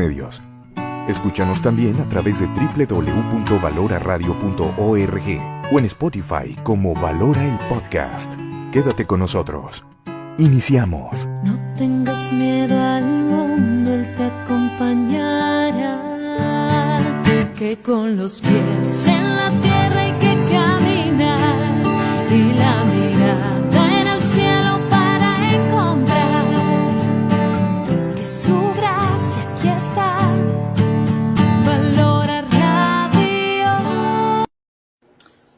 medios. Escúchanos también a través de www.valoraradio.org o en Spotify como Valora el Podcast. Quédate con nosotros. Iniciamos. No tengas miedo al mundo, él te acompañará. Que con los pies en la tierra hay que caminar y la mirada en el cielo para encontrar que su gracia aquí está. Valora Radio.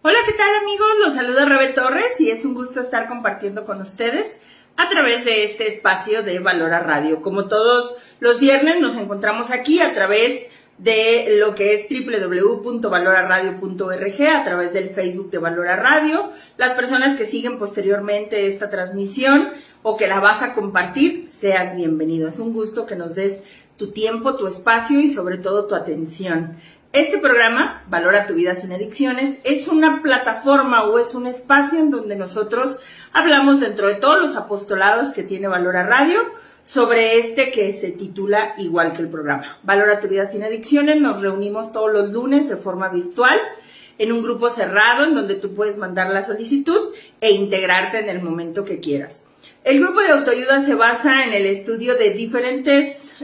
Hola, ¿qué tal, amigos? Los saluda Rebe Torres y es un gusto estar compartiendo con ustedes a través de este espacio de Valora Radio. Como todos los viernes nos encontramos aquí a través de lo que es www.valoraradio.org, a través del Facebook de Valora Radio. Las personas que siguen posteriormente esta transmisión o que la vas a compartir, seas bienvenido. Es un gusto que nos des tu tiempo, tu espacio y sobre todo tu atención. Este programa, Valora tu vida sin adicciones, es una plataforma o es un espacio en donde nosotros hablamos dentro de todos los apostolados que tiene Valora Radio sobre este que se titula igual que el programa. Valora tu vida sin adicciones. Nos reunimos todos los lunes de forma virtual en un grupo cerrado en donde tú puedes mandar la solicitud e integrarte en el momento que quieras. El grupo de autoayuda se basa en el estudio de diferentes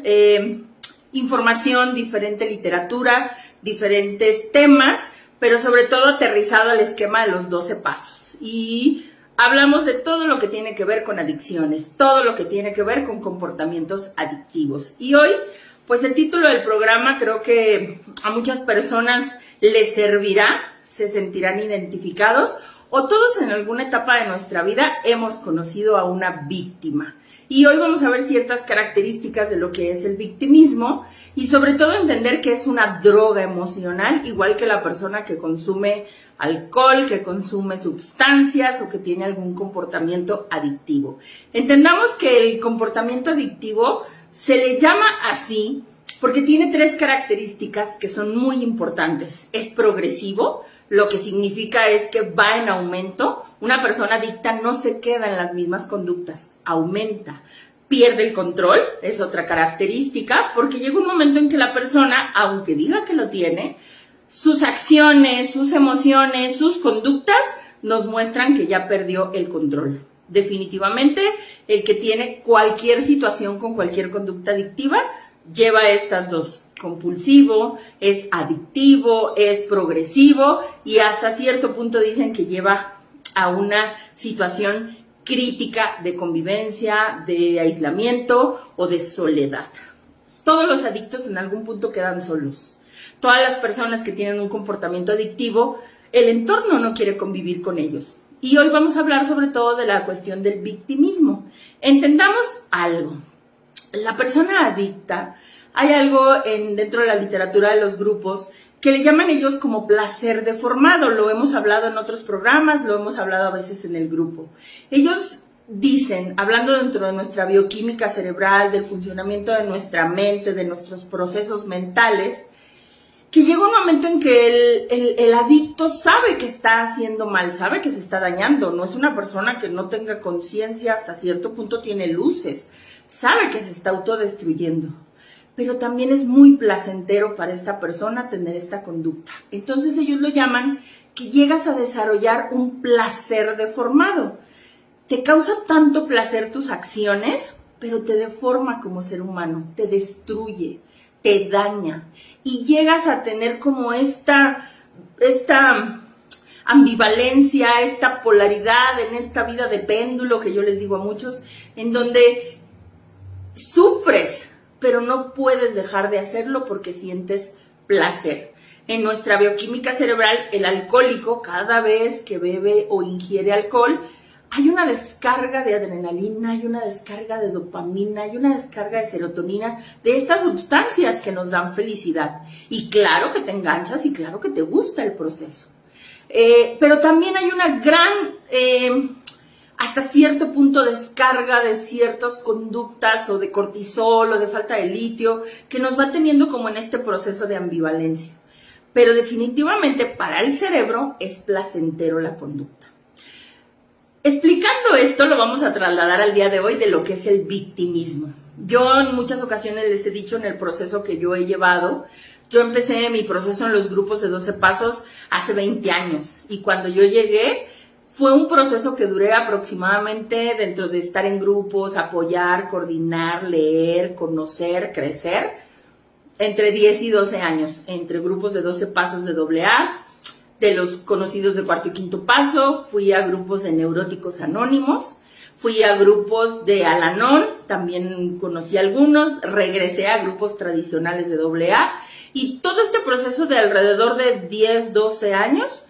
información, diferente literatura, diferentes temas, pero sobre todo aterrizado al esquema de los 12 pasos. Y hablamos de todo lo que tiene que ver con adicciones, todo lo que tiene que ver con comportamientos adictivos. Y hoy, pues el título del programa creo que a muchas personas les servirá, se sentirán identificados, o todos en alguna etapa de nuestra vida hemos conocido a una víctima. Y hoy vamos a ver ciertas características de lo que es el victimismo y sobre todo entender que es una droga emocional, igual que la persona que consume alcohol, que consume sustancias o que tiene algún comportamiento adictivo. Entendamos que el comportamiento adictivo se le llama así porque tiene tres características que son muy importantes. Es progresivo, lo que significa es que va en aumento. Una persona adicta no se queda en las mismas conductas, aumenta. Pierde el control, es otra característica, porque llega un momento en que la persona, aunque diga que lo tiene, sus acciones, sus emociones, sus conductas nos muestran que ya perdió el control. Definitivamente, el que tiene cualquier situación con cualquier conducta adictiva lleva estas dos. Compulsivo, es adictivo, es progresivo y hasta cierto punto dicen que lleva a una situación crítica de convivencia, de aislamiento o de soledad. Todos los adictos en algún punto quedan solos. Todas las personas que tienen un comportamiento adictivo, el entorno no quiere convivir con ellos. Y hoy vamos a hablar sobre todo de la cuestión del victimismo. Entendamos algo. La persona adicta, hay algo dentro de la literatura de los grupos que le llaman ellos como placer deformado. Lo hemos hablado en otros programas, lo hemos hablado a veces en el grupo. Ellos dicen, hablando dentro de nuestra bioquímica cerebral, del funcionamiento de nuestra mente, de nuestros procesos mentales, que llega un momento en que el adicto sabe que está haciendo mal, sabe que se está dañando. No es una persona que no tenga conciencia, hasta cierto punto tiene luces, sabe que se está autodestruyendo. Pero también es muy placentero para esta persona tener esta conducta. Entonces ellos lo llaman que llegas a desarrollar un placer deformado. Te causa tanto placer tus acciones, pero te deforma como ser humano, te destruye, te daña. Y llegas a tener como esta ambivalencia, esta polaridad en esta vida de péndulo que yo les digo a muchos, en donde sufres, pero no puedes dejar de hacerlo porque sientes placer. En nuestra bioquímica cerebral, el alcohólico, cada vez que bebe o ingiere alcohol, hay una descarga de adrenalina, hay una descarga de dopamina, hay una descarga de serotonina, de estas sustancias que nos dan felicidad. Y claro que te enganchas y claro que te gusta el proceso. Pero también hay una gran hasta cierto punto descarga de ciertas conductas o de cortisol o de falta de litio que nos va teniendo como en este proceso de ambivalencia. Pero definitivamente para el cerebro es placentero la conducta. Explicando esto, lo vamos a trasladar al día de hoy de lo que es el victimismo. Yo en muchas ocasiones les he dicho en el proceso que yo he llevado, yo empecé mi proceso en los grupos de 12 pasos hace 20 años y cuando yo llegué fue un proceso que duré aproximadamente dentro de estar en grupos, apoyar, coordinar, leer, conocer, crecer, entre 10 y 12 años, entre grupos de 12 pasos de AA, de los conocidos de cuarto y quinto paso, fui a grupos de neuróticos anónimos, fui a grupos de Al-Anon, también conocí algunos, regresé a grupos tradicionales de AA y todo este proceso de alrededor de 10, 12 años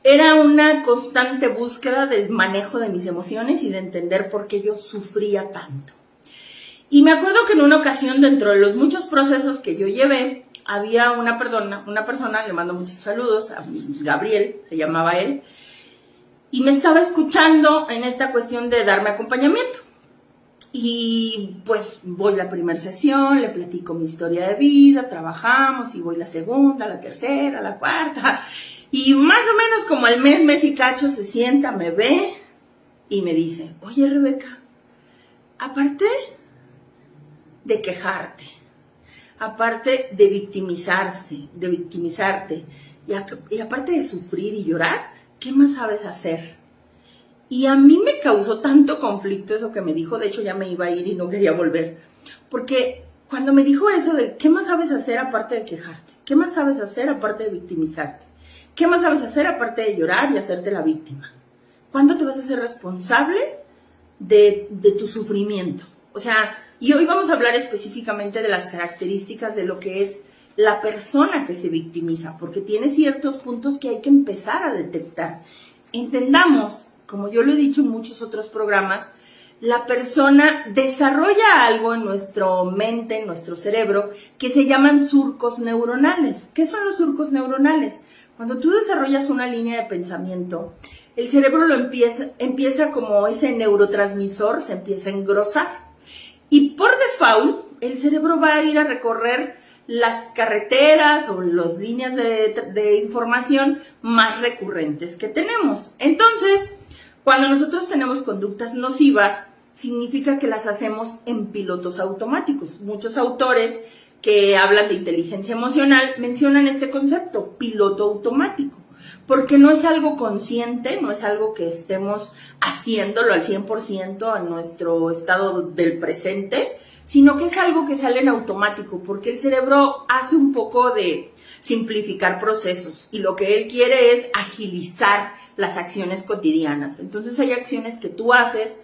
era una constante búsqueda del manejo de mis emociones y de entender por qué yo sufría tanto. Y me acuerdo que en una ocasión, dentro de los muchos procesos que yo llevé, había una persona, le mando muchos saludos, a Gabriel, se llamaba él, y me estaba escuchando en esta cuestión de darme acompañamiento. Y pues voy la primera sesión, le platico mi historia de vida, trabajamos, y voy la segunda, la tercera, la cuarta, y más o menos como al mes y cacho se sienta, me ve y me dice, oye Rebeca, aparte de quejarte, aparte de victimizarte, y aparte de sufrir y llorar, ¿qué más sabes hacer? Y a mí me causó tanto conflicto eso que me dijo, de hecho ya me iba a ir y no quería volver, porque cuando me dijo eso de ¿qué más sabes hacer aparte de quejarte? ¿Qué más sabes hacer aparte de victimizarte? ¿Qué más sabes hacer aparte de llorar y hacerte la víctima? ¿Cuándo te vas a hacer responsable de tu sufrimiento? O sea, y hoy vamos a hablar específicamente de las características de lo que es la persona que se victimiza, porque tiene ciertos puntos que hay que empezar a detectar. Entendamos, como yo lo he dicho en muchos otros programas, la persona desarrolla algo en nuestra mente, en nuestro cerebro, que se llaman surcos neuronales. ¿Qué son los surcos neuronales? Cuando tú desarrollas una línea de pensamiento, el cerebro lo empieza como ese neurotransmisor, se empieza a engrosar. Y por default, el cerebro va a ir a recorrer las carreteras o las líneas de información más recurrentes que tenemos. Entonces, cuando nosotros tenemos conductas nocivas, significa que las hacemos en pilotos automáticos. Muchos autores que hablan de inteligencia emocional mencionan este concepto, piloto automático, porque no es algo consciente, no es algo que estemos haciéndolo al 100% en nuestro estado del presente, sino que es algo que sale en automático, porque el cerebro hace un poco de simplificar procesos y lo que él quiere es agilizar las acciones cotidianas. Entonces hay acciones que tú haces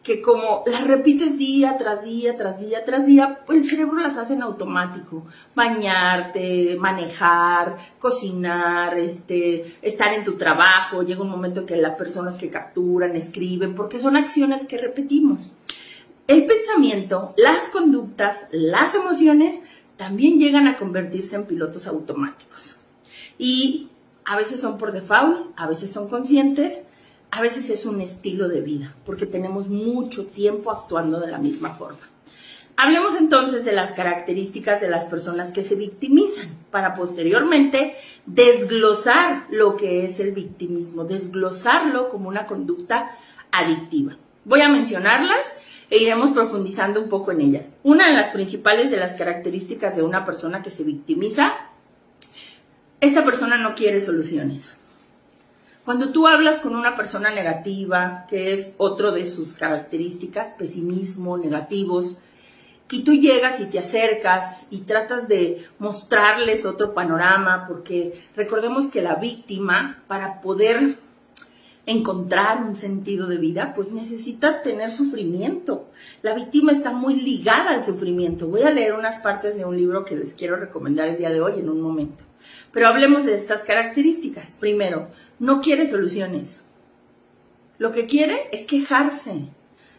que como las repites día tras día, tras día, tras día, pues el cerebro las hace en automático. Bañarte, manejar, cocinar, estar en tu trabajo. Llega un momento en que las personas que capturan, escriben, porque son acciones que repetimos. El pensamiento, las conductas, las emociones también llegan a convertirse en pilotos automáticos. Y a veces son por default, a veces son conscientes, a veces es un estilo de vida, porque tenemos mucho tiempo actuando de la misma forma. Hablemos entonces de las características de las personas que se victimizan, para posteriormente desglosar lo que es el victimismo, desglosarlo como una conducta adictiva. Voy a mencionarlas e iremos profundizando un poco en ellas. Una de las principales de las características de una persona que se victimiza, esta persona no quiere soluciones. Cuando tú hablas con una persona negativa, que es otro de sus características, pesimismo, negativos, y tú llegas y te acercas y tratas de mostrarles otro panorama, porque recordemos que la víctima, para poder encontrar un sentido de vida, pues necesita tener sufrimiento. La víctima está muy ligada al sufrimiento. Voy a leer unas partes de un libro que les quiero recomendar el día de hoy en un momento. Pero hablemos de estas características. Primero, no quiere soluciones. Lo que quiere es quejarse.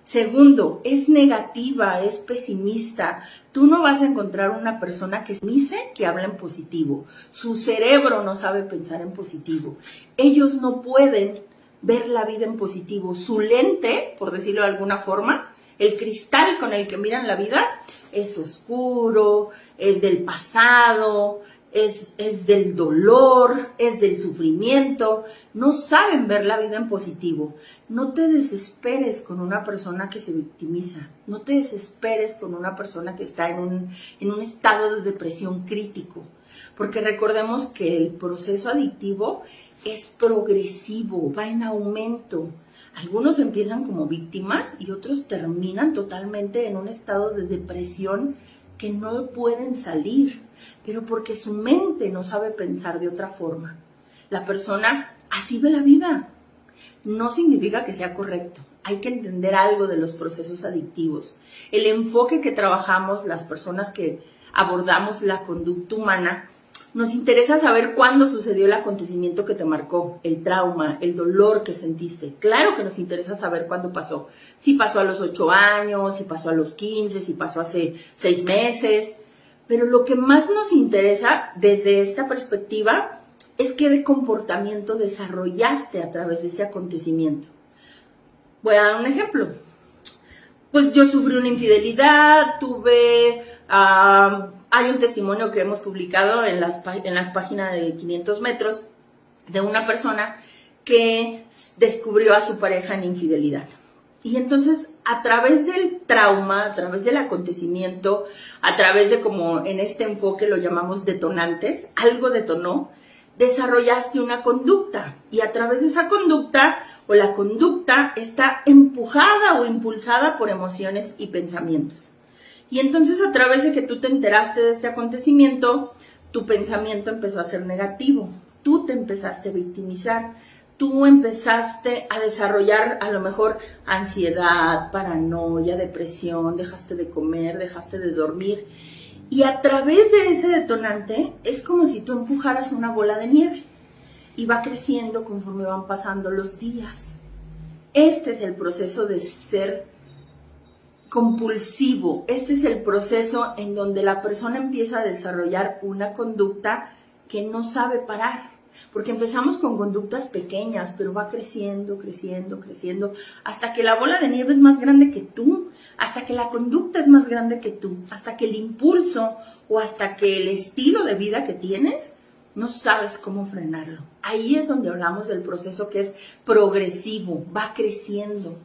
Segundo, es negativa, es pesimista. Tú no vas a encontrar una persona que habla en positivo. Su cerebro no sabe pensar en positivo. Ellos no pueden ver la vida en positivo. Su lente, por decirlo de alguna forma, el cristal con el que miran la vida, es oscuro, es del pasado, es del dolor, es del sufrimiento. No saben ver la vida en positivo. No te desesperes con una persona que se victimiza. No te desesperes con una persona que está en un estado de depresión crítico. Porque recordemos que el proceso adictivo es progresivo, va en aumento. Algunos empiezan como víctimas y otros terminan totalmente en un estado de depresión que no pueden salir, pero porque su mente no sabe pensar de otra forma. La persona así ve la vida. No significa que sea correcto. Hay que entender algo de los procesos adictivos. El enfoque que trabajamos, las personas que abordamos la conducta humana, nos interesa saber cuándo sucedió el acontecimiento que te marcó, el trauma, el dolor que sentiste. Claro que nos interesa saber cuándo pasó. Si pasó a los 8 años, si pasó a los 15, si pasó hace 6 meses. Pero lo que más nos interesa desde esta perspectiva es qué comportamiento desarrollaste a través de ese acontecimiento. Voy a dar un ejemplo. Pues yo sufrí una infidelidad, hay un testimonio que hemos publicado en la página de 500 metros de una persona que descubrió a su pareja en infidelidad. Y entonces, a través del trauma, a través del acontecimiento, a través de, como en este enfoque lo llamamos detonantes, algo detonó, desarrollaste una conducta. Y a través de esa conducta, o la conducta está empujada o impulsada por emociones y pensamientos. Y entonces, a través de que tú te enteraste de este acontecimiento, tu pensamiento empezó a ser negativo. Tú te empezaste a victimizar. Tú empezaste a desarrollar a lo mejor ansiedad, paranoia, depresión, dejaste de comer, dejaste de dormir. Y a través de ese detonante es como si tú empujaras una bola de nieve y va creciendo conforme van pasando los días. Este es el proceso de ser compulsivo. Este es el proceso en donde la persona empieza a desarrollar una conducta que no sabe parar. Porque empezamos con conductas pequeñas, pero va creciendo, creciendo, creciendo, hasta que la bola de nieve es más grande que tú, hasta que la conducta es más grande que tú, hasta que el impulso o hasta que el estilo de vida que tienes, no sabes cómo frenarlo. Ahí es donde hablamos del proceso que es progresivo, va creciendo.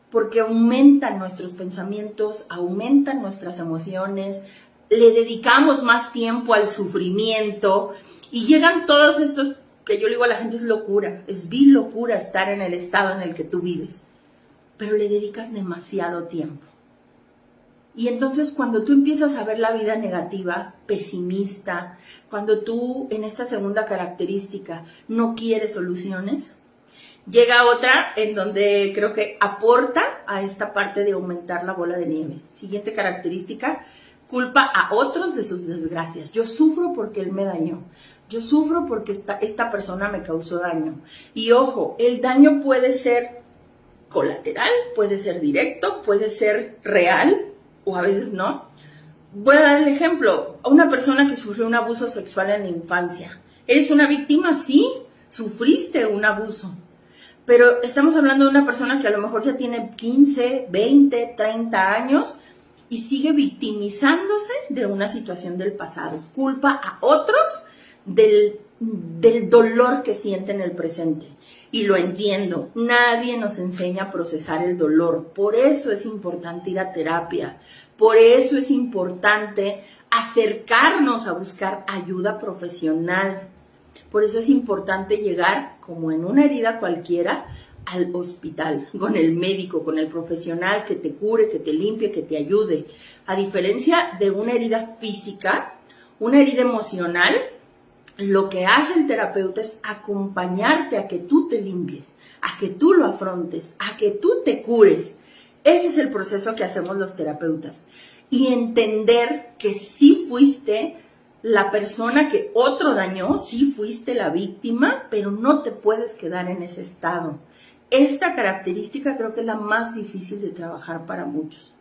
Porque aumentan nuestros pensamientos, aumentan nuestras emociones, le dedicamos más tiempo al sufrimiento y llegan todos estos, que yo le digo a la gente, es locura, es vil locura estar en el estado en el que tú vives, pero le dedicas demasiado tiempo. Y entonces cuando tú empiezas a ver la vida negativa, pesimista, cuando tú en esta segunda característica no quieres soluciones, llega otra en donde creo que aporta a esta parte de aumentar la bola de nieve. Siguiente característica, culpa a otros de sus desgracias. Yo sufro porque él me dañó. Yo sufro porque esta persona me causó daño. Y ojo, el daño puede ser colateral, puede ser directo, puede ser real o a veces no. Voy a dar el ejemplo. A una persona que sufrió un abuso sexual en la infancia. ¿Eres una víctima? Sí, sufriste un abuso. Pero estamos hablando de una persona que a lo mejor ya tiene 15, 20, 30 años y sigue victimizándose de una situación del pasado. Culpa a otros del dolor que siente en el presente. Y lo entiendo, nadie nos enseña a procesar el dolor. Por eso es importante ir a terapia. Por eso es importante acercarnos a buscar ayuda profesional. Por eso es importante llegar, como en una herida cualquiera, al hospital, con el médico, con el profesional que te cure, que te limpie, que te ayude. A diferencia de una herida física, una herida emocional, lo que hace el terapeuta es acompañarte a que tú te limpies, a que tú lo afrontes, a que tú te cures. Ese es el proceso que hacemos los terapeutas. Y entender que sí fuiste la persona que otro dañó, sí fuiste la víctima, pero no te puedes quedar en ese estado. Esta característica creo que es la más difícil de trabajar para muchos.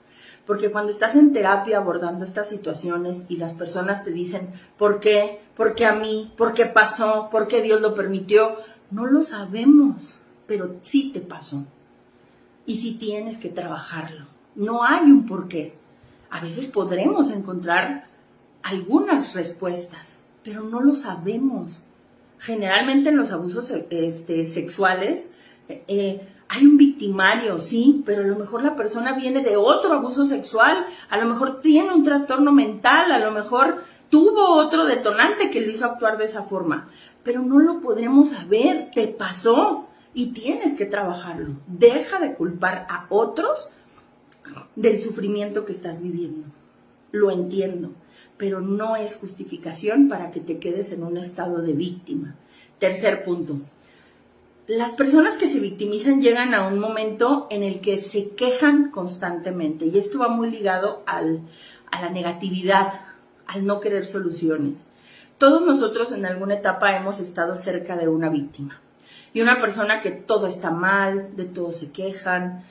Porque cuando estás en terapia abordando estas situaciones y las personas te dicen, ¿por qué? ¿Por qué a mí? ¿Por qué pasó? ¿Por qué Dios lo permitió? No lo sabemos, pero sí te pasó. Y sí tienes que trabajarlo. No hay un por qué. A veces podremos encontrar algunas respuestas, pero no lo sabemos. Generalmente en los abusos sexuales hay un victimario, sí, pero a lo mejor la persona viene de otro abuso sexual, a lo mejor tiene un trastorno mental, a lo mejor tuvo otro detonante que lo hizo actuar de esa forma, pero no lo podremos saber, te pasó y tienes que trabajarlo. Deja de culpar a otros del sufrimiento que estás viviendo. Lo entiendo, pero no es justificación para que te quedes en un estado de víctima. Tercer punto. Las personas que se victimizan llegan a un momento en el que se quejan constantemente y esto va muy ligado a la negatividad, al no querer soluciones. Todos nosotros en alguna etapa hemos estado cerca de una víctima y una persona que todo está mal, de todo se quejan,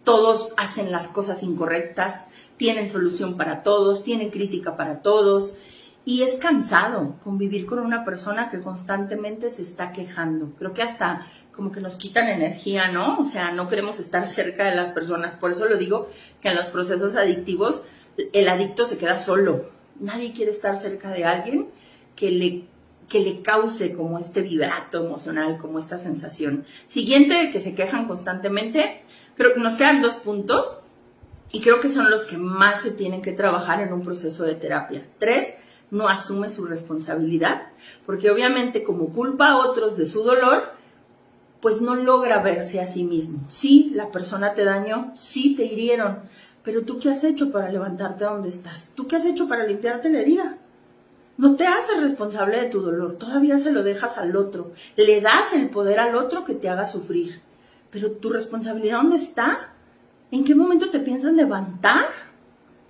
todos hacen las cosas incorrectas, tienen solución para todos, tienen crítica para todos. Y es cansado convivir con una persona que constantemente se está quejando. Creo que hasta como que nos quitan energía, ¿no? O sea, no queremos estar cerca de las personas. Por eso lo digo que en los procesos adictivos el adicto se queda solo. Nadie quiere estar cerca de alguien que le cause como este vibrato emocional, como esta sensación. Siguiente, que se quejan constantemente. Creo que nos quedan 2 puntos y creo que son los que más se tienen que trabajar en un proceso de terapia. 3, no asume su responsabilidad, porque obviamente como culpa a otros de su dolor, pues no logra verse a sí mismo. Sí, la persona te dañó, sí te hirieron, pero ¿tú qué has hecho para levantarte donde estás? ¿Tú qué has hecho para limpiarte la herida? No te haces responsable de tu dolor, todavía se lo dejas al otro, le das el poder al otro que te haga sufrir, pero ¿tu responsabilidad dónde está? ¿En qué momento te piensan levantar?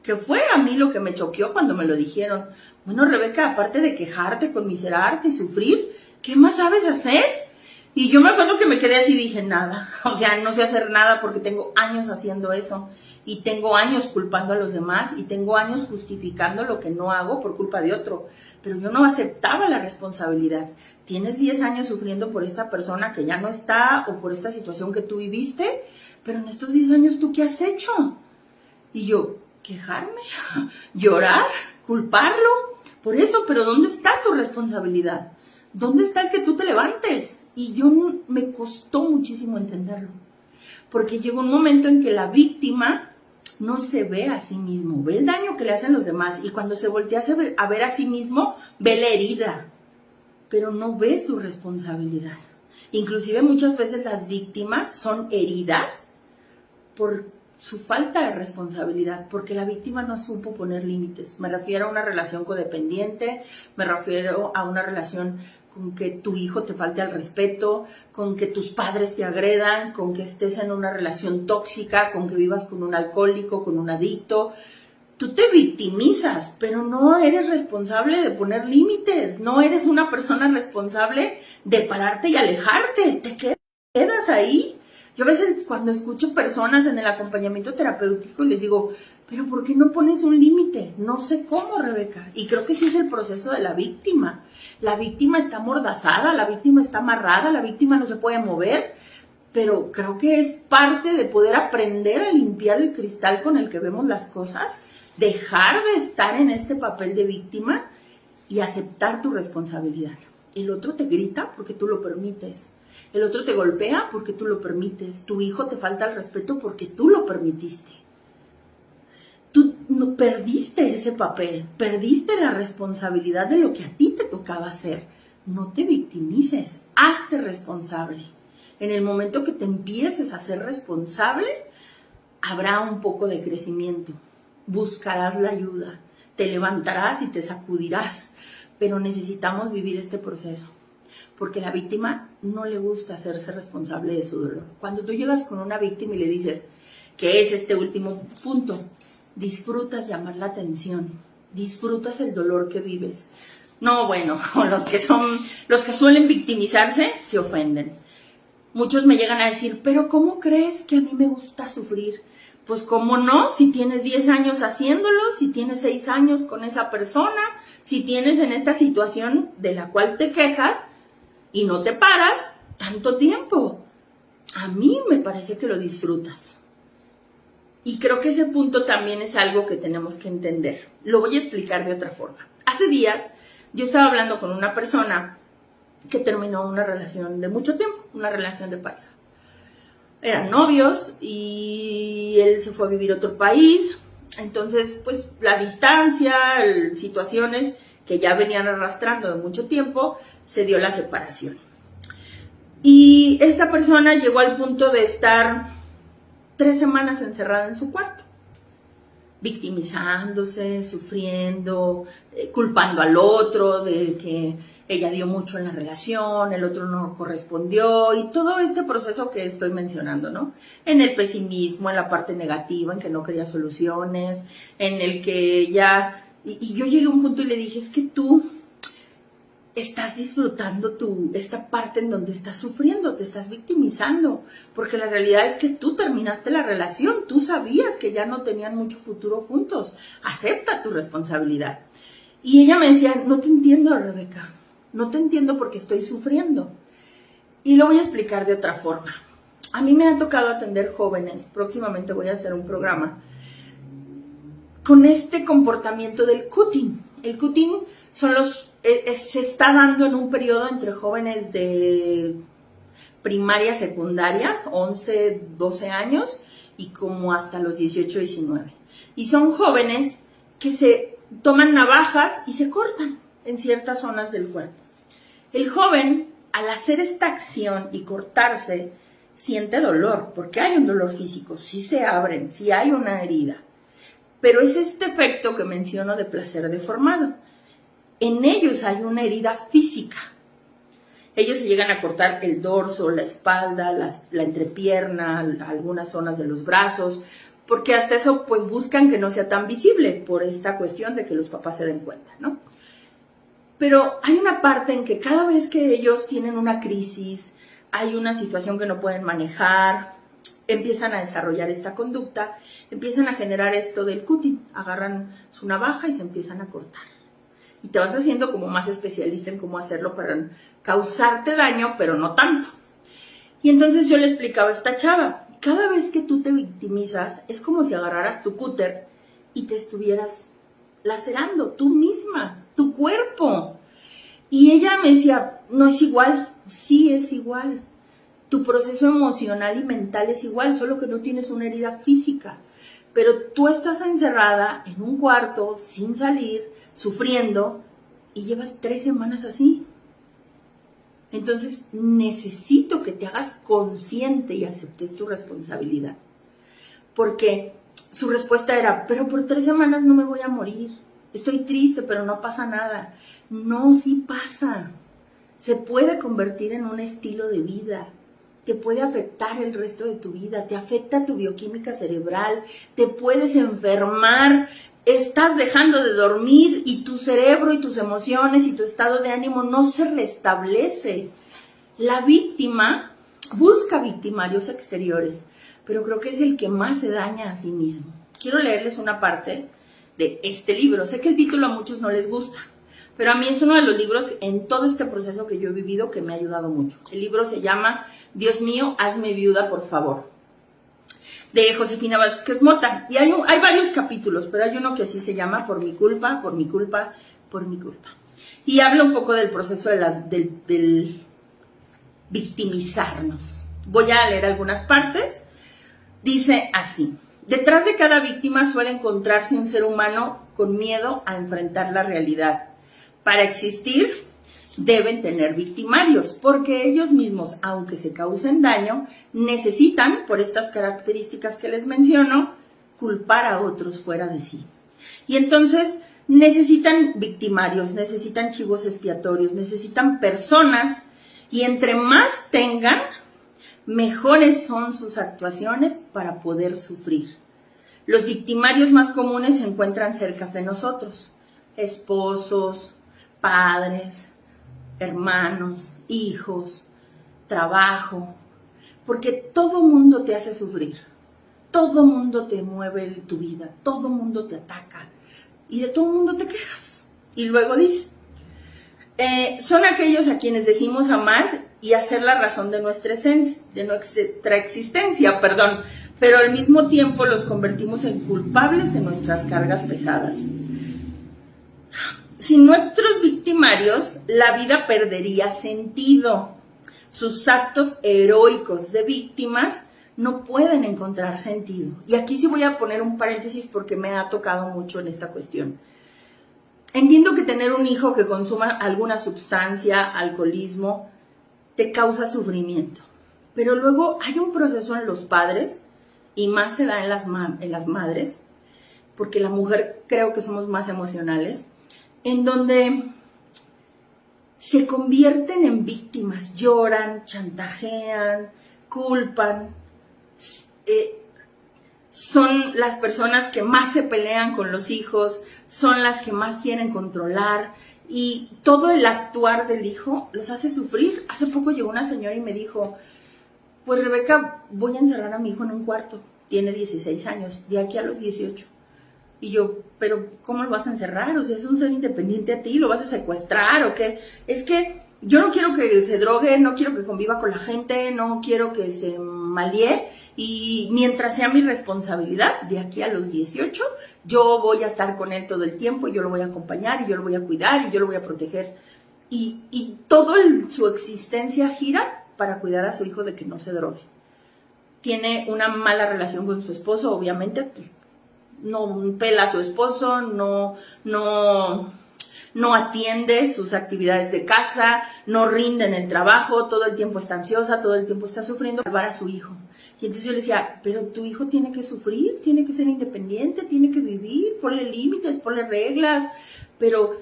Que fue a mí lo que me choqueó cuando me lo dijeron. Bueno, Rebeca, aparte de quejarte, conmiserarte y sufrir, ¿qué más sabes hacer? Y yo me acuerdo que me quedé así y dije, nada. O sea, no sé hacer nada porque tengo años haciendo eso. Y tengo años culpando a los demás y tengo años justificando lo que no hago por culpa de otro. Pero yo no aceptaba la responsabilidad. Tienes 10 años sufriendo por esta persona que ya no está o por esta situación que tú viviste, pero en estos 10 años, ¿tú qué has hecho? Y yo, quejarme, llorar, culparlo, por eso, pero ¿dónde está tu responsabilidad? ¿Dónde está el que tú te levantes? Y yo me costó muchísimo entenderlo, porque llegó un momento en que la víctima no se ve a sí mismo, ve el daño que le hacen los demás, y cuando se voltea a ver a sí mismo, ve la herida, pero no ve su responsabilidad. Inclusive muchas veces las víctimas son heridas por su falta de responsabilidad, porque la víctima no supo poner límites. Me refiero a una relación codependiente, me refiero a una relación con que tu hijo te falte al respeto, con que tus padres te agredan, con que estés en una relación tóxica, con que vivas con un alcohólico, con un adicto. Tú te victimizas, pero no eres responsable de poner límites, no eres una persona responsable de pararte y alejarte, te quedas ahí. Yo a veces cuando escucho personas en el acompañamiento terapéutico les digo, pero ¿por qué no pones un límite? No sé cómo, Rebeca. Y creo que ese es el proceso de la víctima. La víctima está amordazada, la víctima está amarrada, la víctima no se puede mover, pero creo que es parte de poder aprender a limpiar el cristal con el que vemos las cosas, dejar de estar en este papel de víctima y aceptar tu responsabilidad. El otro te grita porque tú lo permites. El otro te golpea porque tú lo permites. Tu hijo te falta el respeto porque tú lo permitiste. Tú no perdiste ese papel, perdiste la responsabilidad de lo que a ti te tocaba hacer. No te victimices, hazte responsable. En el momento que te empieces a ser responsable, habrá un poco de crecimiento. Buscarás la ayuda, te levantarás y te sacudirás, pero necesitamos vivir este proceso. Porque a la víctima no le gusta hacerse responsable de su dolor. Cuando tú llegas con una víctima y le dices, ¿qué es este último punto? Disfrutas llamar la atención, disfrutas el dolor que vives. No, bueno, los que suelen victimizarse se ofenden. Muchos me llegan a decir, pero ¿cómo crees que a mí me gusta sufrir? Pues ¿cómo no? Si tienes 10 años haciéndolo, si tienes 6 años con esa persona, si tienes en esta situación de la cual te quejas, y no te paras tanto tiempo. A mí me parece que lo disfrutas. Y creo que ese punto también es algo que tenemos que entender. Lo voy a explicar de otra forma. hace días yo estaba hablando con una persona que terminó una relación de mucho tiempo, una relación de pareja. Eran novios y él se fue a vivir a otro país. Entonces, pues la distancia, situaciones que ya venían arrastrando de mucho tiempo, se dio la separación. Y esta persona llegó al punto de estar 3 semanas encerrada en su cuarto, victimizándose, sufriendo, culpando al otro de que ella dio mucho en la relación, el otro no correspondió, y todo este proceso que estoy mencionando, ¿no? En el pesimismo, en la parte negativa, en que no quería soluciones, en el que ya... Y yo llegué a un punto y le dije, es que tú estás disfrutando esta parte en donde estás sufriendo, te estás victimizando, porque la realidad es que tú terminaste la relación, tú sabías que ya no tenían mucho futuro juntos, acepta tu responsabilidad. Y ella me decía, no te entiendo, Rebeca, no te entiendo porque estoy sufriendo. Y lo voy a explicar de otra forma. A mí me ha tocado atender jóvenes, próximamente voy a hacer un programa, con este comportamiento del cutting. El cutting se está dando en un periodo entre jóvenes de primaria, secundaria, 11, 12 años, y como hasta los 18, 19. Y son jóvenes que se toman navajas y se cortan en ciertas zonas del cuerpo. El joven, al hacer esta acción y cortarse, siente dolor, porque hay un dolor físico, sí se abren, sí hay una herida. Pero es este efecto que menciono de placer deformado. En ellos hay una herida física. Ellos se llegan a cortar el dorso, la espalda, la entrepierna, algunas zonas de los brazos, porque hasta eso pues buscan que no sea tan visible por esta cuestión de que los papás se den cuenta, ¿no? Pero hay una parte en que cada vez que ellos tienen una crisis, hay una situación que no pueden manejar, empiezan a desarrollar esta conducta, empiezan a generar esto del cutting, agarran su navaja y se empiezan a cortar. Y te vas haciendo como más especialista en cómo hacerlo para causarte daño, pero no tanto. Y entonces yo le explicaba a esta chava, cada vez que tú te victimizas, es como si agarraras tu cúter y te estuvieras lacerando tú misma, tu cuerpo. Y ella me decía, no es igual. Sí es igual. Tu proceso emocional y mental es igual, solo que no tienes una herida física. Pero tú estás encerrada en un cuarto, sin salir, sufriendo, y llevas 3 semanas así. Entonces necesito que te hagas consciente y aceptes tu responsabilidad. Porque su respuesta era, pero por 3 semanas no me voy a morir. Estoy triste, pero no pasa nada. No, sí pasa. Se puede convertir en un estilo de vida. Te puede afectar el resto de tu vida. Te afecta tu bioquímica cerebral. Te puedes enfermar. Estás dejando de dormir y tu cerebro y tus emociones y tu estado de ánimo no se restablece. La víctima busca victimarios exteriores, pero creo que es el que más se daña a sí mismo. Quiero leerles una parte de este libro. Sé que el título a muchos no les gusta, pero a mí es uno de los libros en todo este proceso que yo he vivido que me ha ayudado mucho. El libro se llama Dios mío, hazme viuda, por favor, de Josefina Vázquez Mota. Y hay varios capítulos, pero hay uno que así se llama Por mi culpa, por mi culpa, por mi culpa. Y habla un poco del proceso del victimizarnos. Voy a leer algunas partes. Dice así: detrás de cada víctima suele encontrarse un ser humano con miedo a enfrentar la realidad. Para existir, deben tener victimarios, porque ellos mismos, aunque se causen daño, necesitan, por estas características que les menciono, culpar a otros fuera de sí. Y entonces necesitan victimarios, necesitan chivos expiatorios, necesitan personas, y entre más tengan, mejores son sus actuaciones para poder sufrir. Los victimarios más comunes se encuentran cerca de nosotros: esposos, padres, hermanos, hijos, trabajo, porque todo mundo te hace sufrir, todo mundo te mueve tu vida, todo mundo te ataca y de todo mundo te quejas. Y luego dice, son aquellos a quienes decimos amar y hacer la razón de nuestra existencia, pero al mismo tiempo los convertimos en culpables de nuestras cargas pesadas. Sin nuestros victimarios, la vida perdería sentido. Sus actos heroicos de víctimas no pueden encontrar sentido. Y aquí sí voy a poner un paréntesis porque me ha tocado mucho en esta cuestión. Entiendo que tener un hijo que consuma alguna sustancia, alcoholismo, te causa sufrimiento. Pero luego hay un proceso en los padres, y más se da en las madres, porque la mujer creo que somos más emocionales, en donde se convierten en víctimas, lloran, chantajean, culpan, son las personas que más se pelean con los hijos, son las que más quieren controlar, y todo el actuar del hijo los hace sufrir. Hace poco llegó una señora y me dijo, pues Rebeca, voy a encerrar a mi hijo en un cuarto, tiene 16 años, de aquí a los 18. Y yo, pero ¿cómo lo vas a encerrar? O sea, es un ser independiente a ti, ¿lo vas a secuestrar o qué? Es que yo no quiero que se drogue, no quiero que conviva con la gente, no quiero que se malie, y mientras sea mi responsabilidad, de aquí a los 18, yo voy a estar con él todo el tiempo, y yo lo voy a acompañar, y yo lo voy a cuidar, y yo lo voy a proteger. Y toda su existencia gira para cuidar a su hijo de que no se drogue. Tiene una mala relación con su esposo, obviamente, pues, no pela a su esposo, no atiende sus actividades de casa, no rinde en el trabajo, todo el tiempo está ansiosa, todo el tiempo está sufriendo para salvar a su hijo. Y entonces yo le decía, pero tu hijo tiene que sufrir, tiene que ser independiente, tiene que vivir, ponle límites, ponle reglas, pero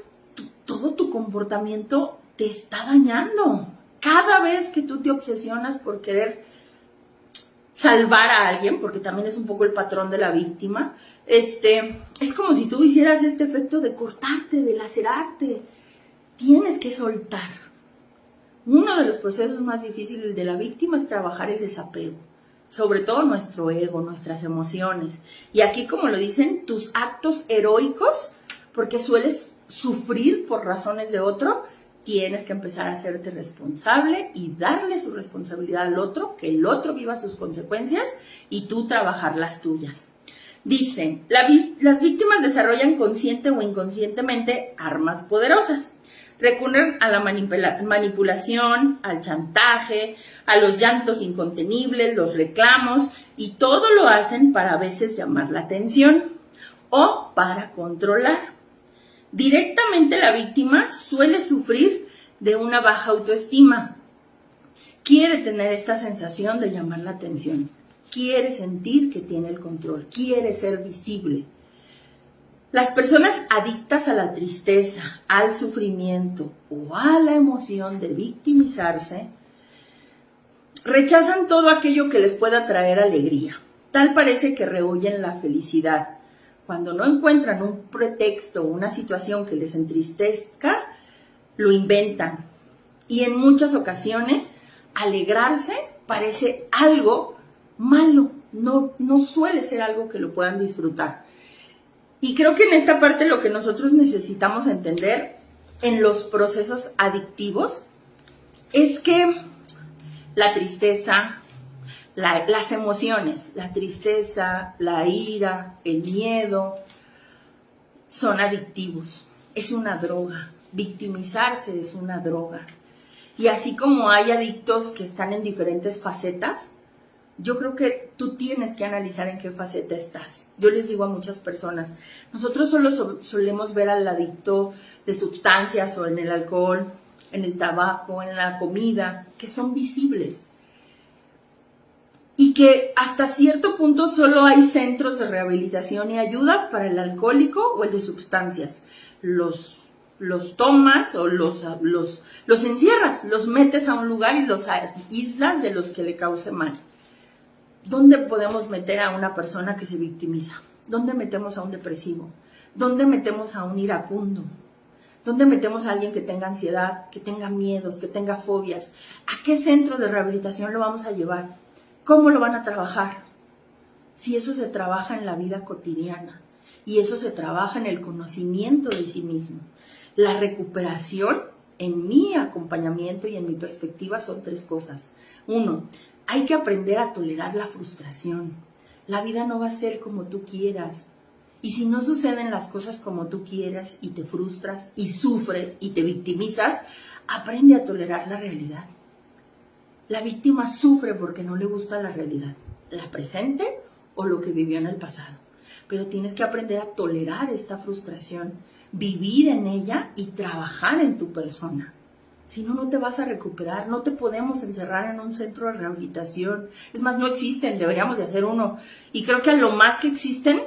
todo tu comportamiento te está dañando. Cada vez que tú te obsesionas por querer salvar a alguien, porque también es un poco el patrón de la víctima, es como si tú hicieras este efecto de cortarte, de lacerarte. Tienes que soltar. Uno de los procesos más difíciles de la víctima es trabajar el desapego, sobre todo nuestro ego, nuestras emociones. Y aquí, como lo dicen, tus actos heroicos, porque sueles sufrir por razones de otro, tienes que empezar a hacerte responsable y darle su responsabilidad al otro, que el otro viva sus consecuencias y tú trabajar las tuyas. Dice, las víctimas desarrollan consciente o inconscientemente armas poderosas. Recurren a la manipulación, al chantaje, a los llantos incontenibles, los reclamos, y todo lo hacen para a veces llamar la atención o para controlar. Directamente la víctima suele sufrir de una baja autoestima. Quiere tener esta sensación de llamar la atención. Quiere sentir que tiene el control. Quiere ser visible. Las personas adictas a la tristeza, al sufrimiento o a la emoción de victimizarse rechazan todo aquello que les pueda traer alegría. Tal parece que rehuyen la felicidad. Cuando no encuentran un pretexto o una situación que les entristezca, lo inventan. Y en muchas ocasiones, alegrarse parece algo malo. No suele ser algo que lo puedan disfrutar. Y creo que en esta parte lo que nosotros necesitamos entender en los procesos adictivos es que la tristeza, las emociones, la tristeza, la ira, el miedo, son adictivos. Es una droga. Victimizarse es una droga. Y así como hay adictos que están en diferentes facetas, yo creo que tú tienes que analizar en qué faceta estás. Yo les digo a muchas personas, nosotros solo solemos ver al adicto de sustancias o en el alcohol, en el tabaco, en la comida, que son visibles. Y que hasta cierto punto solo hay centros de rehabilitación y ayuda para el alcohólico o el de sustancias. Los tomas o los encierras, los metes a un lugar y los aíslas de los que le cause mal. ¿Dónde podemos meter a una persona que se victimiza? ¿Dónde metemos a un depresivo? ¿Dónde metemos a un iracundo? ¿Dónde metemos a alguien que tenga ansiedad, que tenga miedos, que tenga fobias? ¿A qué centro de rehabilitación lo vamos a llevar? ¿Cómo lo van a trabajar? Si eso se trabaja en la vida cotidiana y eso se trabaja en el conocimiento de sí mismo. La recuperación, en mi acompañamiento y en mi perspectiva, son 3 cosas. 1, hay que aprender a tolerar la frustración. La vida no va a ser como tú quieras. Y si no suceden las cosas como tú quieras y te frustras y sufres y te victimizas, aprende a tolerar la realidad. La víctima sufre porque no le gusta la realidad, la presente o lo que vivió en el pasado. Pero tienes que aprender a tolerar esta frustración, vivir en ella y trabajar en tu persona. Si no, no te vas a recuperar. No te podemos encerrar en un centro de rehabilitación. Es más, no existen, deberíamos de hacer uno. Y creo que a lo más que existen,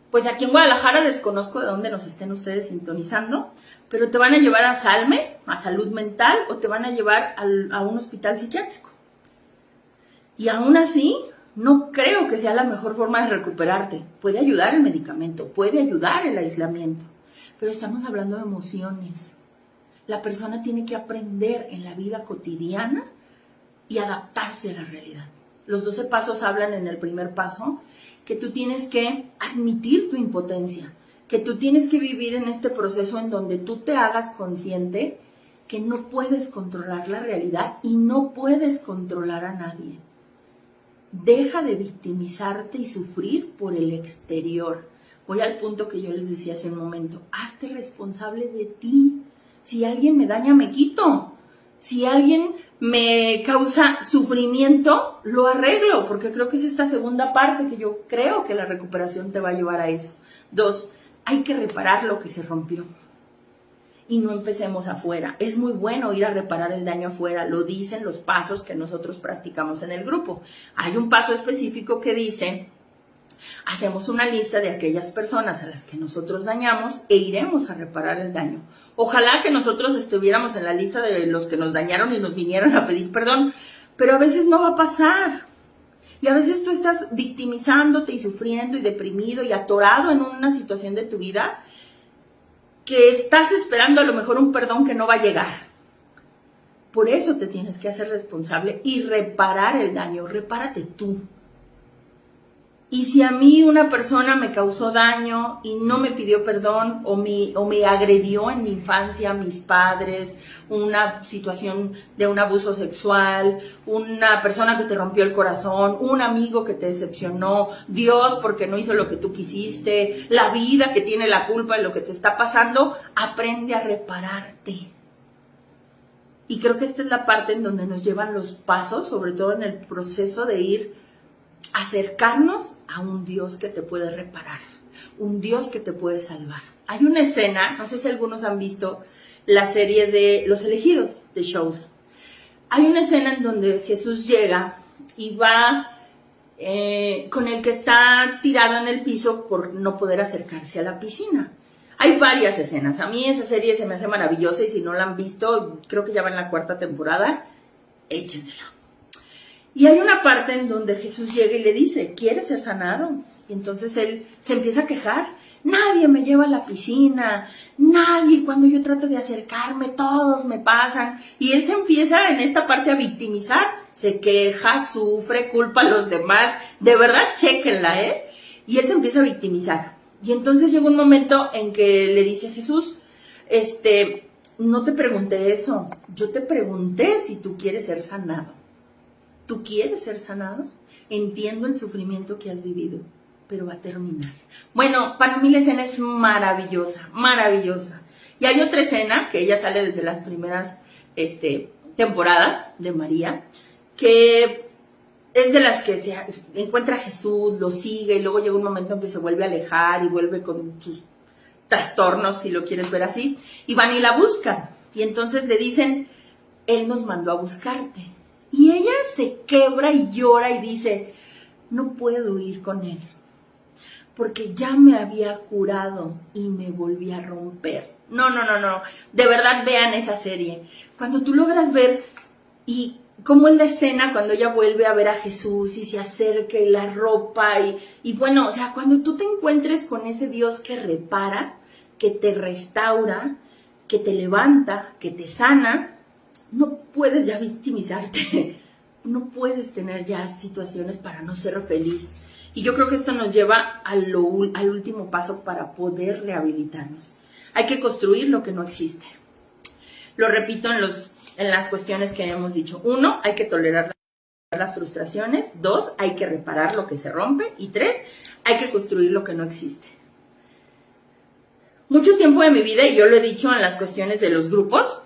pues aquí en Guadalajara desconozco de dónde nos estén ustedes sintonizando, pero te van a llevar a Salme, a salud mental, o te van a llevar a un hospital psiquiátrico. Y aún así, no creo que sea la mejor forma de recuperarte. Puede ayudar el medicamento, puede ayudar el aislamiento, pero estamos hablando de emociones. La persona tiene que aprender en la vida cotidiana y adaptarse a la realidad. Los 12 pasos hablan en el primer paso que tú tienes que admitir tu impotencia, que tú tienes que vivir en este proceso en donde tú te hagas consciente que no puedes controlar la realidad y no puedes controlar a nadie. Deja de victimizarte y sufrir por el exterior. Voy al punto que yo les decía hace un momento. Hazte responsable de ti. Si alguien me daña, me quito. Si alguien me causa sufrimiento, lo arreglo, porque creo que es esta segunda parte que yo creo que la recuperación te va a llevar a eso. 2, hay que reparar lo que se rompió. Y no empecemos afuera. Es muy bueno ir a reparar el daño afuera, lo dicen los pasos que nosotros practicamos en el grupo. Hay un paso específico que dice, hacemos una lista de aquellas personas a las que nosotros dañamos e iremos a reparar el daño. Ojalá que nosotros estuviéramos en la lista de los que nos dañaron y nos vinieran a pedir perdón, pero a veces no va a pasar. Y a veces tú estás victimizándote y sufriendo y deprimido y atorado en una situación de tu vida que estás esperando a lo mejor un perdón que no va a llegar. Por eso te tienes que hacer responsable y reparar el daño. Repárate tú. Y si a mí una persona me causó daño y no me pidió perdón o me agredió en mi infancia, mis padres, una situación de un abuso sexual, una persona que te rompió el corazón, un amigo que te decepcionó, Dios porque no hizo lo que tú quisiste, la vida que tiene la culpa de lo que te está pasando, aprende a repararte. Y creo que esta es la parte en donde nos llevan los pasos, sobre todo en el proceso de ir acercarnos a un Dios que te puede reparar, un Dios que te puede salvar. Hay una escena, no sé si algunos han visto la serie de Los Elegidos de Chosen. Hay una escena en donde Jesús llega y va con el que está tirado en el piso por no poder acercarse a la piscina. Hay varias escenas. A mí esa serie se me hace maravillosa y si no la han visto, creo que ya va en la 4ª temporada, échensela. Y hay una parte en donde Jesús llega y le dice, ¿quieres ser sanado? Y entonces él se empieza a quejar. Nadie me lleva a la piscina, nadie, cuando yo trato de acercarme, todos me pasan. Y él se empieza en esta parte a victimizar, se queja, sufre, culpa a los demás. De verdad, chéquenla, ¿eh? Y él se empieza a victimizar. Y entonces llega un momento en que le dice Jesús, no te pregunté eso, yo te pregunté si tú quieres ser sanado. ¿Tú quieres ser sanado? Entiendo el sufrimiento que has vivido, pero va a terminar. Bueno, para mí la escena es maravillosa, maravillosa. Y hay otra escena, que ella sale desde las primeras temporadas de María, que es de las que se encuentra a Jesús, lo sigue, y luego llega un momento en que se vuelve a alejar y vuelve con sus trastornos, si lo quieres ver así, y van y la buscan. Y entonces le dicen, Él nos mandó a buscarte. Y ella se quebra y llora y dice, no puedo ir con Él, porque ya me había curado y me volví a romper. No. De verdad, vean esa serie. Cuando tú logras ver y cómo en la escena, cuando ella vuelve a ver a Jesús y se acerca y la ropa y bueno, o sea, cuando tú te encuentres con ese Dios que repara, que te restaura, que te levanta, que te sana, no puedes ya victimizarte, no puedes tener ya situaciones para no ser feliz. Y yo creo que esto nos lleva al último paso para poder rehabilitarnos. Hay que construir lo que no existe. Lo repito en las cuestiones que hemos dicho. 1, hay que tolerar las frustraciones. 2, hay que reparar lo que se rompe. Y 3, hay que construir lo que no existe. mucho tiempo de mi vida, y yo lo he dicho en las cuestiones de los grupos,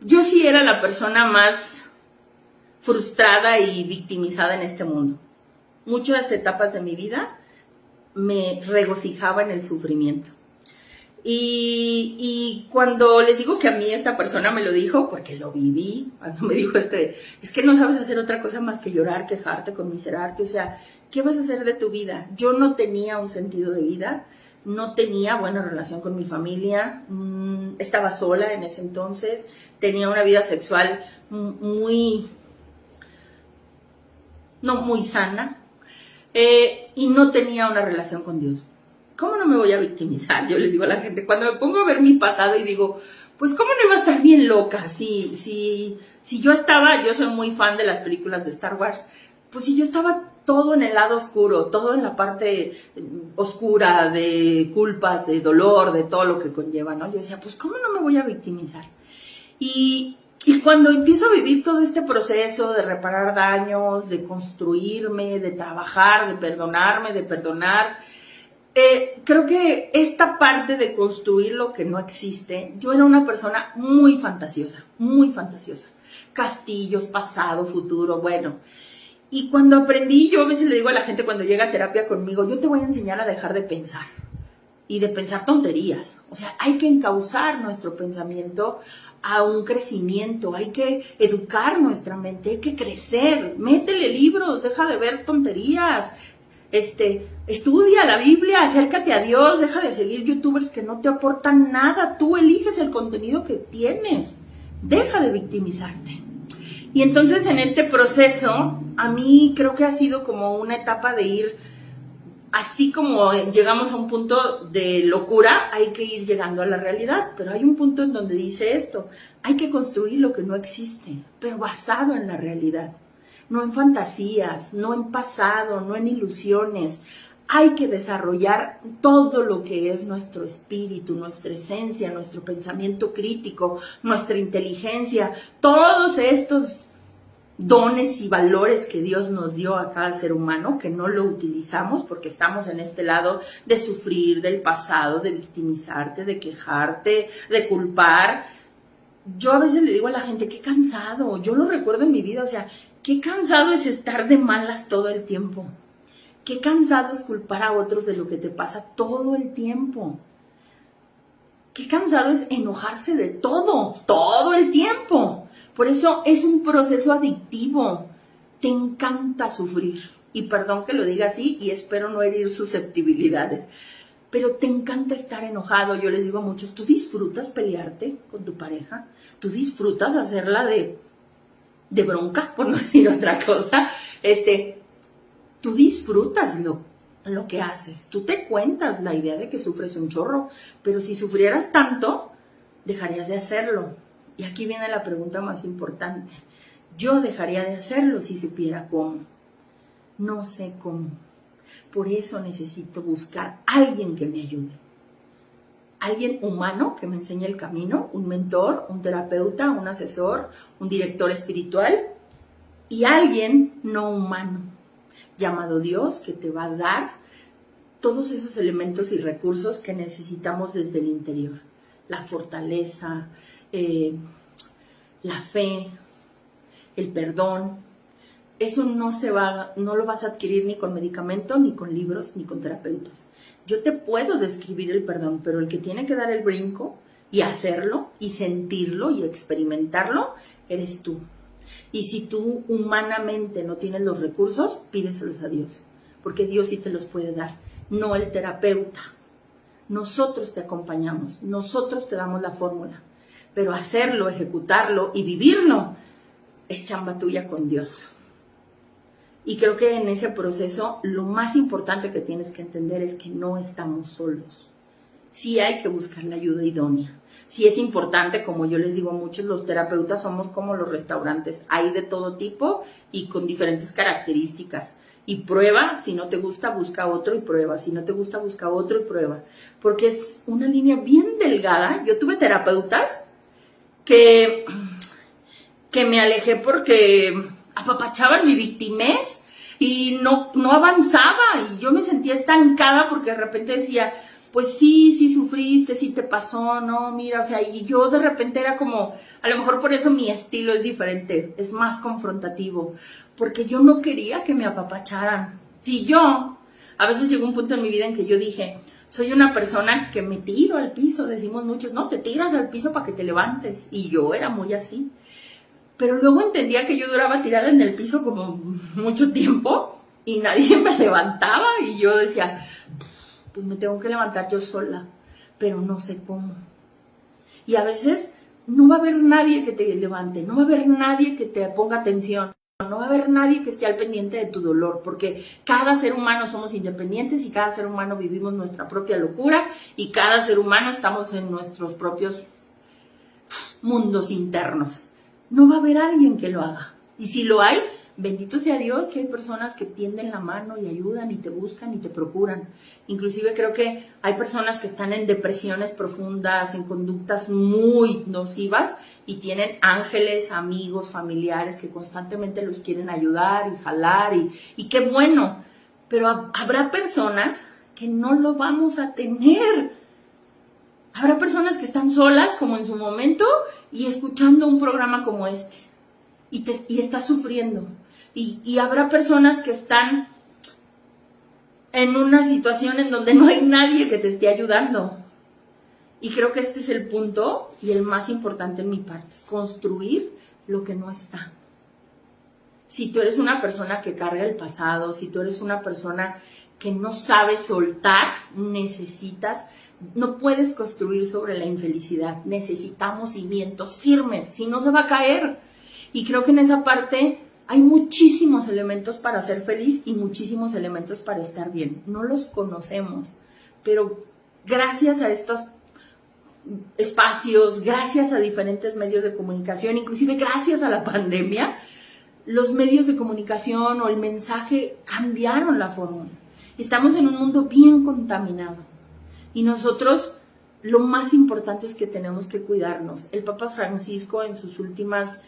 yo sí era la persona más frustrada y victimizada en este mundo. Muchas etapas de mi vida me regocijaba en el sufrimiento. Y cuando les digo que a mí esta persona me lo dijo, porque lo viví, cuando me dijo es que no sabes hacer otra cosa más que llorar, quejarte, conmiserarte, o sea, ¿qué vas a hacer de tu vida? Yo no tenía un sentido de vida, no tenía buena relación con mi familia, estaba sola en ese entonces, tenía una vida sexual no muy sana, y no tenía una relación con Dios. ¿Cómo no me voy a victimizar? Yo les digo a la gente, cuando me pongo a ver mi pasado y digo, pues ¿cómo no iba a estar bien loca? Si yo soy muy fan de las películas de Star Wars, pues si yo estaba todo en el lado oscuro, todo en la parte oscura de culpas, de dolor, de todo lo que conlleva, ¿no? Yo decía, pues ¿cómo no me voy a victimizar? Y cuando empiezo a vivir todo este proceso de reparar daños, de construirme, de trabajar, de perdonarme, de perdonar, creo que esta parte de construir lo que no existe, yo era una persona muy fantasiosa, castillos, pasado, futuro, bueno, y cuando aprendí, yo a veces le digo a la gente cuando llega a terapia conmigo, yo te voy a enseñar a dejar de pensar, y de pensar tonterías, o sea, hay que encauzar nuestro pensamiento a un crecimiento, hay que educar nuestra mente, hay que crecer, métele libros, deja de ver tonterías, estudia la Biblia, acércate a Dios, deja de seguir youtubers que no te aportan nada, tú eliges el contenido que tienes, deja de victimizarte. Y entonces en este proceso, a mí creo que ha sido como una etapa de ir, así como llegamos a un punto de locura, hay que ir llegando a la realidad, pero hay un punto en donde dice esto, hay que construir lo que no existe, pero basado en la realidad. No en fantasías, no en pasado, no en ilusiones. Hay que desarrollar todo lo que es nuestro espíritu, nuestra esencia, nuestro pensamiento crítico, nuestra inteligencia, todos estos dones y valores que Dios nos dio a cada ser humano, que no lo utilizamos porque estamos en este lado de sufrir del pasado, de victimizarte, de quejarte, de culpar. Yo a veces le digo a la gente, qué cansado, yo lo recuerdo en mi vida, o sea, qué cansado es estar de malas todo el tiempo. Qué cansado es culpar a otros de lo que te pasa todo el tiempo. Qué cansado es enojarse de todo el tiempo. Por eso es un proceso adictivo. Te encanta sufrir. Y perdón que lo diga así y espero no herir susceptibilidades. Pero te encanta estar enojado. Yo les digo a muchos, ¿tú disfrutas pelearte con tu pareja? ¿Tú disfrutas hacerla de bronca, por no decir otra cosa? Tú disfrutas lo que haces. Tú te cuentas la idea de que sufres un chorro. Pero si sufrieras tanto, dejarías de hacerlo. Y aquí viene la pregunta más importante. Yo dejaría de hacerlo si supiera cómo. No sé cómo. Por eso necesito buscar a alguien que me ayude. Alguien humano que me enseñe el camino, un mentor, un terapeuta, un asesor, un director espiritual y alguien no humano, llamado Dios, que te va a dar todos esos elementos y recursos que necesitamos desde el interior. La fortaleza, la fe, el perdón. Eso no lo vas a adquirir ni con medicamento, ni con libros, ni con terapeutas. Yo te puedo describir el perdón, pero el que tiene que dar el brinco y hacerlo, y sentirlo, y experimentarlo, eres tú. Y si tú humanamente no tienes los recursos, pídeselos a Dios, porque Dios sí te los puede dar, no el terapeuta. Nosotros te acompañamos, nosotros te damos la fórmula, pero hacerlo, ejecutarlo y vivirlo es chamba tuya con Dios. Y creo que en ese proceso lo más importante que tienes que entender es que no estamos solos. Sí hay que buscar la ayuda idónea. Sí es importante, como yo les digo a muchos, los terapeutas somos como los restaurantes. Hay de todo tipo y con diferentes características. Y prueba, si no te gusta, busca otro y prueba. Si no te gusta, busca otro y prueba. Porque es una línea bien delgada. Yo tuve terapeutas que me alejé porque apapachaban mi victimez, y no avanzaba y yo me sentía estancada porque de repente decía, pues sí sufriste, sí te pasó, no, mira, o sea, y yo de repente era como, a lo mejor por eso mi estilo es diferente, es más confrontativo, porque yo no quería que me apapacharan. Si yo, a veces llegó un punto en mi vida en que yo dije, soy una persona que me tiro al piso, decimos muchos, no, te tiras al piso para que te levantes, y yo era muy así. Pero luego entendía que yo duraba tirada en el piso como mucho tiempo y nadie me levantaba y yo decía, pues me tengo que levantar yo sola, pero no sé cómo. Y a veces no va a haber nadie que te levante, no va a haber nadie que te ponga atención, no va a haber nadie que esté al pendiente de tu dolor, porque cada ser humano somos independientes y cada ser humano vivimos nuestra propia locura y cada ser humano estamos en nuestros propios mundos internos. No va a haber alguien que lo haga. Y si lo hay, bendito sea Dios que hay personas que tienden la mano y ayudan y te buscan y te procuran. Inclusive creo que hay personas que están en depresiones profundas, en conductas muy nocivas y tienen ángeles, amigos, familiares que constantemente los quieren ayudar y jalar y qué bueno. Pero habrá personas que no lo vamos a tener. Habrá personas que están solas, como en su momento, y escuchando un programa como este. Y estás sufriendo. Y habrá personas que están en una situación en donde no hay nadie que te esté ayudando. Y creo que este es el punto y el más importante en mi parte. Construir lo que no está. Si tú eres una persona que carga el pasado, si tú eres una persona que no sabe soltar, no puedes construir sobre la infelicidad. Necesitamos cimientos firmes, si no se va a caer. Y creo que en esa parte hay muchísimos elementos para ser feliz y muchísimos elementos para estar bien. No los conocemos, pero gracias a estos espacios, gracias a diferentes medios de comunicación, inclusive gracias a la pandemia, los medios de comunicación o el mensaje cambiaron la forma. Estamos en un mundo bien contaminado y nosotros lo más importante es que tenemos que cuidarnos. El Papa Francisco en sus últimas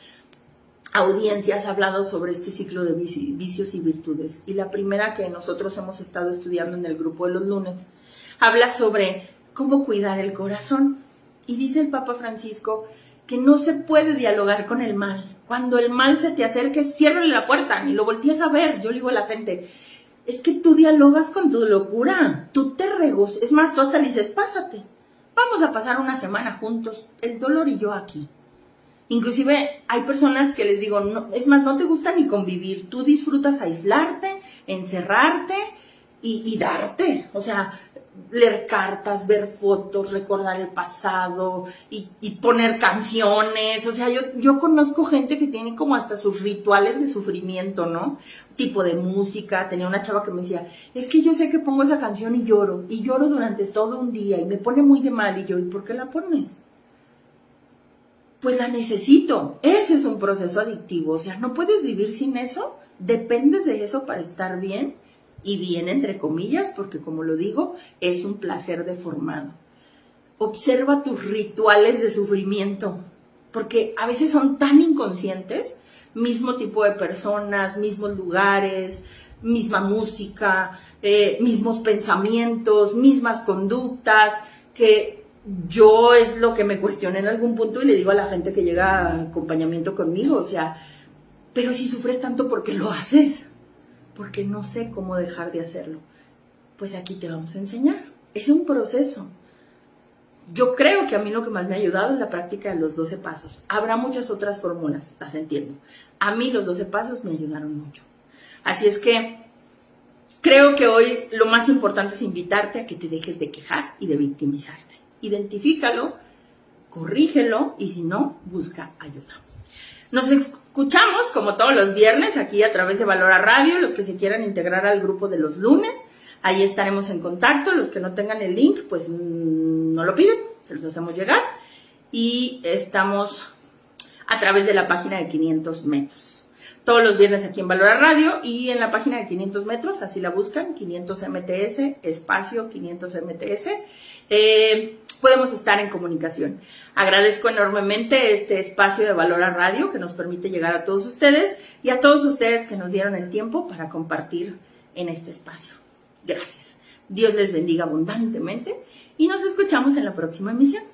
audiencias ha hablado sobre este ciclo de vicios y virtudes y la primera que nosotros hemos estado estudiando en el grupo de los lunes habla sobre cómo cuidar el corazón y dice el Papa Francisco que no se puede dialogar con el mal. Cuando el mal se te acerque, ciérrale la puerta, ni lo voltees a ver. Yo le digo a la gente, es que tú dialogas con tu locura, tú te regocijas, es más, tú hasta le dices, pásate, vamos a pasar una semana juntos, el dolor y yo aquí. Inclusive hay personas que les digo, no, es más, no te gusta ni convivir, tú disfrutas aislarte, encerrarte y darte, o sea, leer cartas, ver fotos, recordar el pasado y poner canciones. O sea, yo conozco gente que tiene como hasta sus rituales de sufrimiento, ¿no? Tipo de música. Tenía una chava que me decía, es que yo sé que pongo esa canción y lloro durante todo un día y me pone muy de mal. Y yo, ¿y por qué la pones? Pues la necesito. Ese es un proceso adictivo. O sea, no puedes vivir sin eso. Dependes de eso para estar bien. Y bien entre comillas, porque como lo digo, es un placer deformado. Observa tus rituales de sufrimiento, porque a veces son tan inconscientes, mismo tipo de personas, mismos lugares, misma música, mismos pensamientos, mismas conductas, que yo es lo que me cuestioné en algún punto y le digo a la gente que llega a acompañamiento conmigo, o sea, pero si sufres tanto, ¿por qué lo haces? Porque no sé cómo dejar de hacerlo. Pues aquí te vamos a enseñar. Es un proceso. Yo creo que a mí lo que más me ha ayudado es la práctica de los 12 pasos. Habrá muchas otras fórmulas, las entiendo. A mí los 12 pasos me ayudaron mucho. Así es que creo que hoy lo más importante es invitarte a que te dejes de quejar y de victimizarte. Identifícalo, corrígelo y si no, busca ayuda. Nos escuchamos como todos los viernes aquí a través de Valora Radio, los que se quieran integrar al grupo de los lunes, ahí estaremos en contacto, los que no tengan el link pues no lo piden, se los hacemos llegar y estamos a través de la página de 500 metros. Todos los viernes aquí en Valora Radio y en la página de 500 metros, así la buscan, 500 MTS, espacio 500 MTS. podemos estar en comunicación. Agradezco enormemente este espacio de Valora Radio que nos permite llegar a todos ustedes y a todos ustedes que nos dieron el tiempo para compartir en este espacio. Gracias. Dios les bendiga abundantemente y nos escuchamos en la próxima emisión.